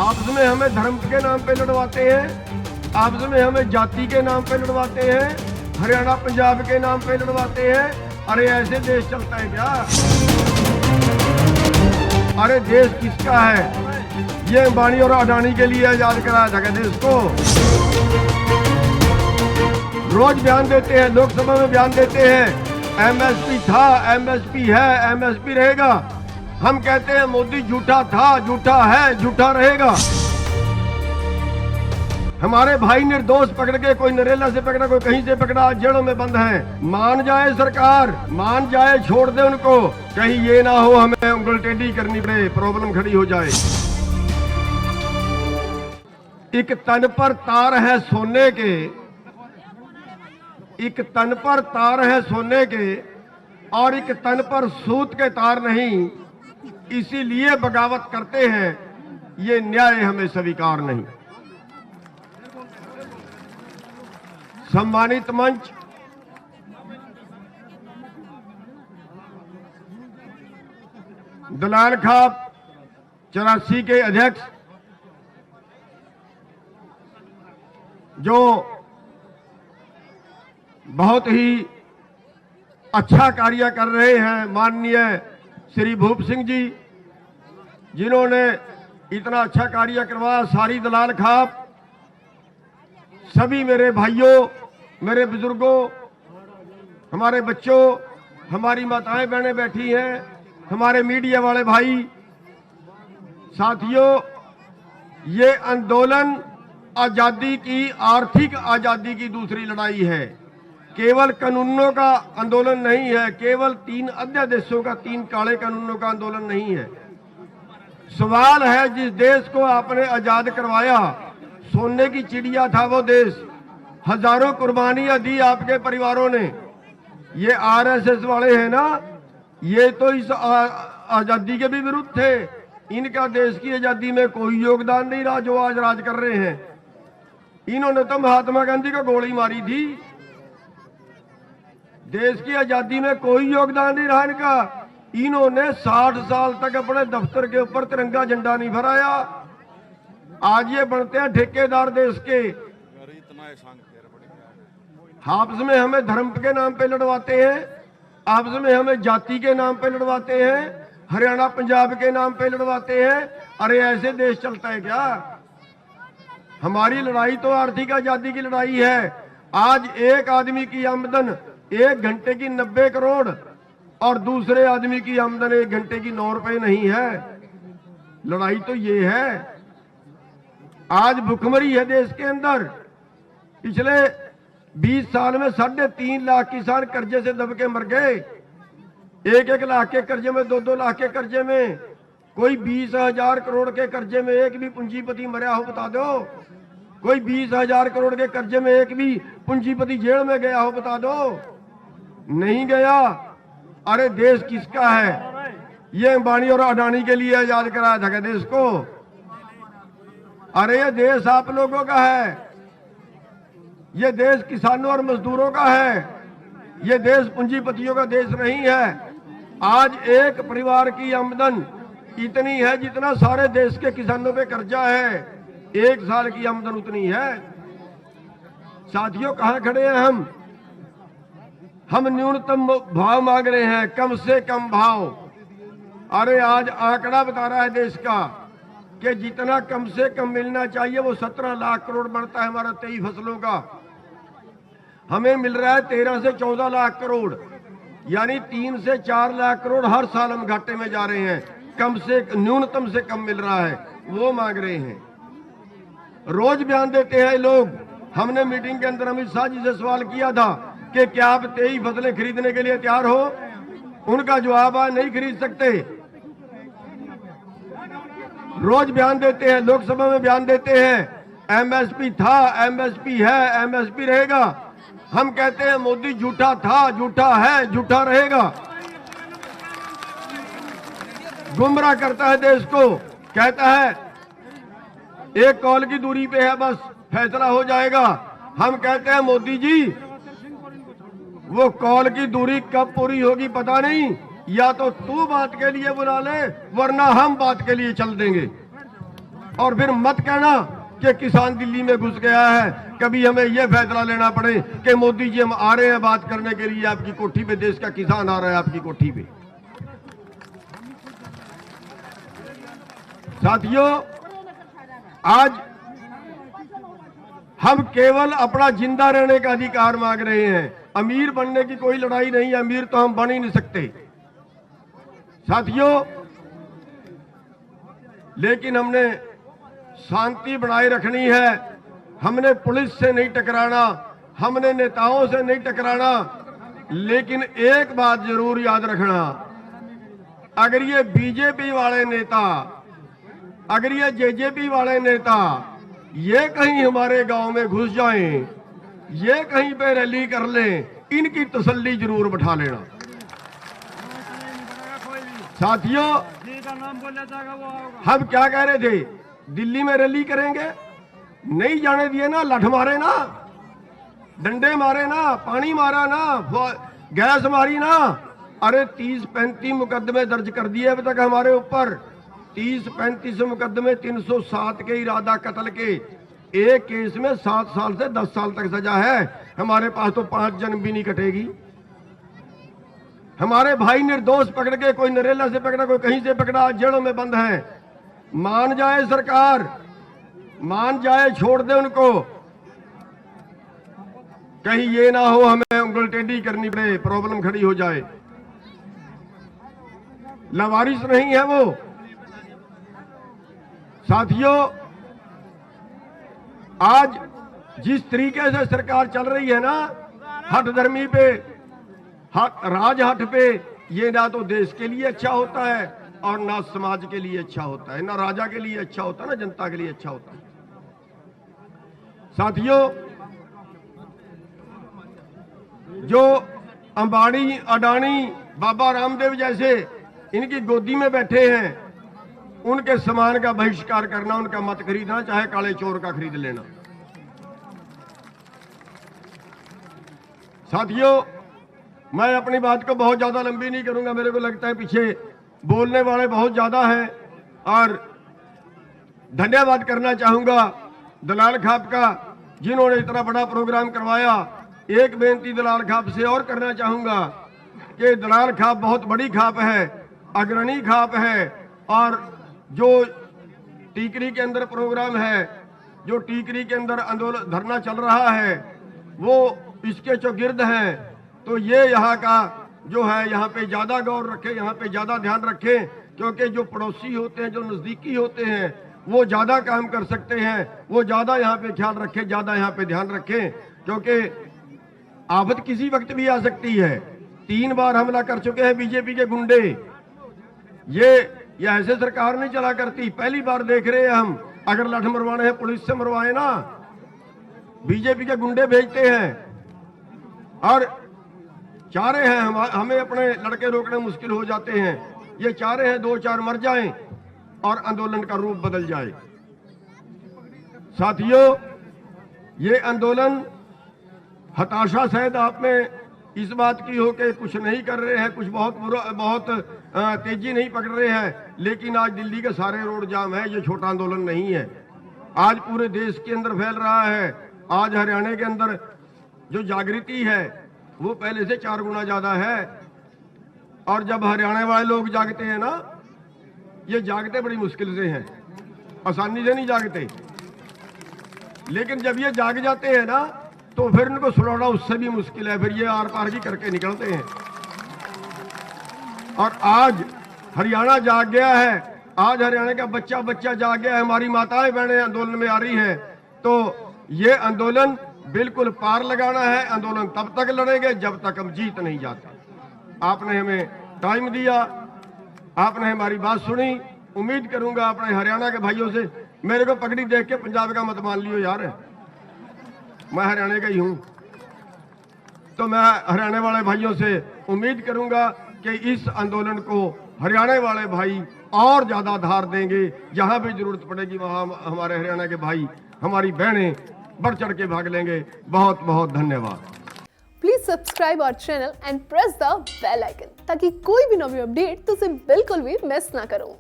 आपस में हमें धर्म के नाम पे लड़वाते हैं, आपस में हमें जाति के नाम पे लड़वाते हैं, हरियाणा पंजाब के नाम पे लड़वाते हैं। अरे ऐसे देश चलता है क्या? अरे देश किसका है? ये अंबानी और अडानी के लिए आजाद कराया था क्या देश को? रोज बयान देते हैं, लोकसभा में बयान देते हैं एमएसपी था, एमएसपी है, एमएसपी रहेगा। हम कहते हैं मोदी झूठा था, झूठा है, झूठा रहेगा। हमारे भाई निर्दोष पकड़ के, कोई नरेला से पकड़ा, कोई कहीं से पकड़ा, जेलों में बंद हैं। मान जाए सरकार, मान जाए, छोड़ दे उनको। कहीं ये ना हो हमें उंगल टेढ़ी करनी पड़े, प्रॉब्लम खड़ी हो जाए। एक तन पर तार है सोने के, एक तन पर तार है सोने के, और एक तन पर सूत के तार नहीं, इसीलिए बगावत करते हैं। ये न्याय हमें स्वीकार नहीं। सम्मानित मंच, दलाल खाप 84 के अध्यक्ष जो बहुत ही अच्छा कार्य कर रहे हैं, माननीय श्री भूप सिंह जी, जिन्होंने इतना अच्छा कार्य करवाया। सारी दलाल खाप, सभी मेरे भाइयों, मेरे बुजुर्गों, हमारे बच्चों, हमारी माताएं बहनें बैठी हैं, हमारे मीडिया वाले भाई, साथियों, ये आंदोलन आजादी की, आर्थिक आजादी की दूसरी लड़ाई है। केवल कानूनों का आंदोलन नहीं है, केवल 3 अध्यादेशों का, 3 काले कानूनों का आंदोलन नहीं है। सवाल है, जिस देश को आपने आजाद करवाया, सोने की चिड़िया था वो देश, हजारों कुर्बानियां दी आपके परिवारों ने। ये आरएसएस वाले हैं ना, ये तो इस आजादी के भी विरुद्ध थे। इनका देश की आजादी में कोई योगदान नहीं रहा जो आज राज कर रहे हैं। इन्होंने तो महात्मा गांधी को गोली मारी थी। देश की आजादी में कोई योगदान नहीं रहा इनका। इन्होंने 60 साल तक अपने दफ्तर के ऊपर तिरंगा झंडा नहीं फहराया। आज ये बनते हैं ठेकेदार देश के। आपस में हमें धर्म के नाम पे लड़वाते हैं, आपस में हमें जाति के नाम पे लड़वाते हैं, हरियाणा पंजाब के नाम पे लड़वाते हैं। अरे ऐसे देश चलता है क्या? हमारी लड़ाई तो आर्थिक आजादी की लड़ाई है। आज एक आदमी की आमदन 1 घंटे की 90 करोड़ और दूसरे आदमी की आमदन 1 घंटे की 9 रुपए नहीं है। लड़ाई तो ये है। आज भुखमरी है देश के अंदर। पिछले 20 साल में 3.5 लाख किसान कर्जे से दब के मर गए। 1-1 लाख के कर्जे में, 2-2 लाख के कर्जे में, कोई 20,000 करोड़ के कर्जे में एक भी पूंजीपति मरा हो बता दो। कोई 20,000 करोड़ के कर्जे में एक भी पूंजीपति जेल में गया हो बता दो। नहीं गया। अरे देश किसका है? ये अंबानी और अडानी के लिए आजाद कराया था क्या देश को? अरे ये देश आप लोगों का है। ये देश किसानों और मजदूरों का है। ये देश पूंजीपतियों का देश नहीं है। आज एक परिवार की आमदन इतनी है जितना सारे देश के किसानों पे कर्जा है। 1 साल की आमदन उतनी है। साथियों, कहां खड़े हैं हम न्यूनतम भाव मांग रहे हैं, कम से कम भाव। अरे आज आंकड़ा बता रहा है देश का कि जितना कम से कम मिलना चाहिए वो 17 लाख करोड़ बनता है हमारा 23 फसलों का। हमें मिल रहा है 13 से 14 लाख करोड़, यानी 3 से 4 लाख करोड़ हर साल हम घाटे में जा रहे हैं। कम से न्यूनतम से कम मिल रहा है, वो मांग रहे हैं। रोज बयान देते हैं लोग। हमने मीटिंग के अंदर अमित शाह जी से सवाल किया था कि क्या आप 23 फसलें खरीदने के लिए तैयार हो? उनका जवाब आज नहीं खरीद सकते। रोज बयान देते हैं, लोकसभा में बयान देते हैं एमएसपी था, एमएसपी है, एमएसपी रहेगा। हम कहते हैं मोदी झूठा था, झूठा है, झूठा रहेगा। गुमराह करता है देश को। कहता है 1 कॉल की दूरी पे है, बस फैसला हो जाएगा। हम कहते हैं मोदी जी, वो कॉल की दूरी कब पूरी होगी पता नहीं। या तो तू बात के लिए बुला ले, वरना हम बात के लिए चल देंगे। और फिर मत कहना कि किसान दिल्ली में घुस गया है। कभी हमें यह फैसला लेना पड़े कि मोदी जी हम आ रहे हैं बात करने के लिए आपकी कोठी पे, देश का किसान आ रहा है आपकी कोठी पे। साथियों, आज हम केवल अपना जिंदा रहने का अधिकार मांग रहे हैं। अमीर बनने की कोई लड़ाई नहीं है, अमीर तो हम बन ही नहीं सकते साथियों। लेकिन हमने शांति बनाए रखनी है, हमने पुलिस से नहीं टकराना, हमने नेताओं से नहीं टकराना। लेकिन एक बात जरूर याद रखना, अगर ये बीजेपी वाले नेता, अगर ये जेजेपी वाले नेता ये कहीं हमारे गांव में घुस जाएं, ये कहीं पे रैली कर लें, इनकी तसल्ली जरूर बैठा लेना। साथियों, हम क्या कह रहे थे, दिल्ली में रैली करेंगे, नहीं जाने दिए ना, लठ मारे ना, डंडे मारे ना, पानी मारा ना, गैस मारी ना। अरे 30-35 मुकदमे दर्ज कर दिए अब तक हमारे ऊपर, 30-35 मुकदमे, 307 के इरादा कत्ल के। एक केस में 7 साल से 10 साल तक सजा है। हमारे पास तो 5 जन्म भी नहीं कटेगी। हमारे भाई निर्दोष पकड़ के, कोई नरेला से पकड़ा, कोई कहीं से पकड़ा, जेलों में बंद है। मान जाए सरकार, मान जाए, छोड़ दे उनको। कहीं ये ना हो हमें उंगल टेढ़ी करनी पड़े, प्रॉब्लम खड़ी हो जाए। लावारिस नहीं है वो। साथियों, आज जिस तरीके से सरकार चल रही है ना, हठ धर्मी पे, राजहट पे, ये ना तो देश के लिए अच्छा होता है और ना समाज के लिए अच्छा होता है, ना राजा के लिए अच्छा होता है, ना जनता के लिए अच्छा होता है। साथियों, जो अंबानी, अडानी, बाबा रामदेव जैसे इनकी गोदी में बैठे हैं, उनके सामान का बहिष्कार करना, उनका मत खरीदना, चाहे काले चोर का खरीद लेना। साथियों, मैं अपनी बात को बहुत ज्यादा लंबी नहीं करूंगा, मेरे को लगता है पीछे बोलने वाले बहुत ज्यादा हैं। और धन्यवाद करना चाहूंगा दलाल खाप का, जिन्होंने इतना बड़ा प्रोग्राम करवाया। एक बेनती दलाल खाप से और करना चाहूंगा कि दलाल खाप बहुत बड़ी खाप है, अग्रणी खाप है। और जो टीकरी के अंदर प्रोग्राम है, जो टीकरी के अंदर आंदोलन धरना चल रहा है, वो इसके चौगिर्द हैं। तो ये यहाँ का जो है, यहाँ पे ज्यादा गौर रखें, यहाँ पे ज्यादा ध्यान रखें, क्योंकि जो पड़ोसी होते हैं, जो नजदीकी होते हैं, वो ज्यादा काम कर सकते हैं, वो ज्यादा यहाँ पे ख्याल रखें, ज्यादा यहाँ पे ध्यान रखें, क्योंकि आफत किसी वक्त भी आ सकती है। 3 बार हमला कर चुके हैं बीजेपी के गुंडे। ये ऐसे सरकार नहीं चला करती, पहली बार देख रहे हैं हम। अगर लठ मरवाने हैं पुलिस से मरवाए ना, बीजेपी के गुंडे भेजते हैं और चाह रहे हैं हमें अपने लड़के रोकने मुश्किल हो जाते हैं। ये चाह रहे हैं 2-4 मर जाएं और आंदोलन का रूप बदल जाए। साथियों, ये आंदोलन हताशा शायद आप में इस बात की हो कि कुछ नहीं कर रहे हैं, कुछ बहुत तेजी नहीं पकड़ रहे हैं। लेकिन आज दिल्ली के सारे रोड जाम है, ये छोटा आंदोलन नहीं है। आज पूरे देश के अंदर फैल रहा है। आज हरियाणा के अंदर जो जागृति है वो पहले से 4 गुना ज्यादा है। और जब हरियाणा वाले लोग जागते हैं ना, ये जागते बड़ी मुश्किल से हैं, आसानी से नहीं जागते। लेकिन जब ये जाग जाते हैं ना, तो फिर इनको सुलाना उससे भी मुश्किल है, फिर ये आर पार भी करके निकलते हैं। और आज हरियाणा जाग गया है, आज हरियाणा का बच्चा बच्चा जाग गया है, हमारी माताएं बहनें आंदोलन में आ रही हैं। तो ये आंदोलन बिल्कुल पार लगाना है। आंदोलन तब तक लड़ेंगे जब तक हम जीत नहीं जाते। आपने हमें टाइम दिया, आपने हमारी बात सुनी। उम्मीद करूंगा अपने हरियाणा के भाइयों से, मेरे को पगड़ी देख के पंजाब का मत मान लियो यार, मैं हरियाणा का ही हूं। तो मैं हरियाणा वाले भाइयों से उम्मीद करूंगा कि इस आंदोलन को हरियाणा वाले भाई और ज्यादा धार देंगे। जहां भी जरूरत पड़ेगी वहां हमारे हरियाणा के भाई, हमारी बहनें बढ़ चढ़ के भाग लेंगे। बहुत बहुत धन्यवाद। Please subscribe our channel and press the bell icon, ताकि कोई भी नवी अपडेट तुझे बिल्कुल भी मिस ना करो।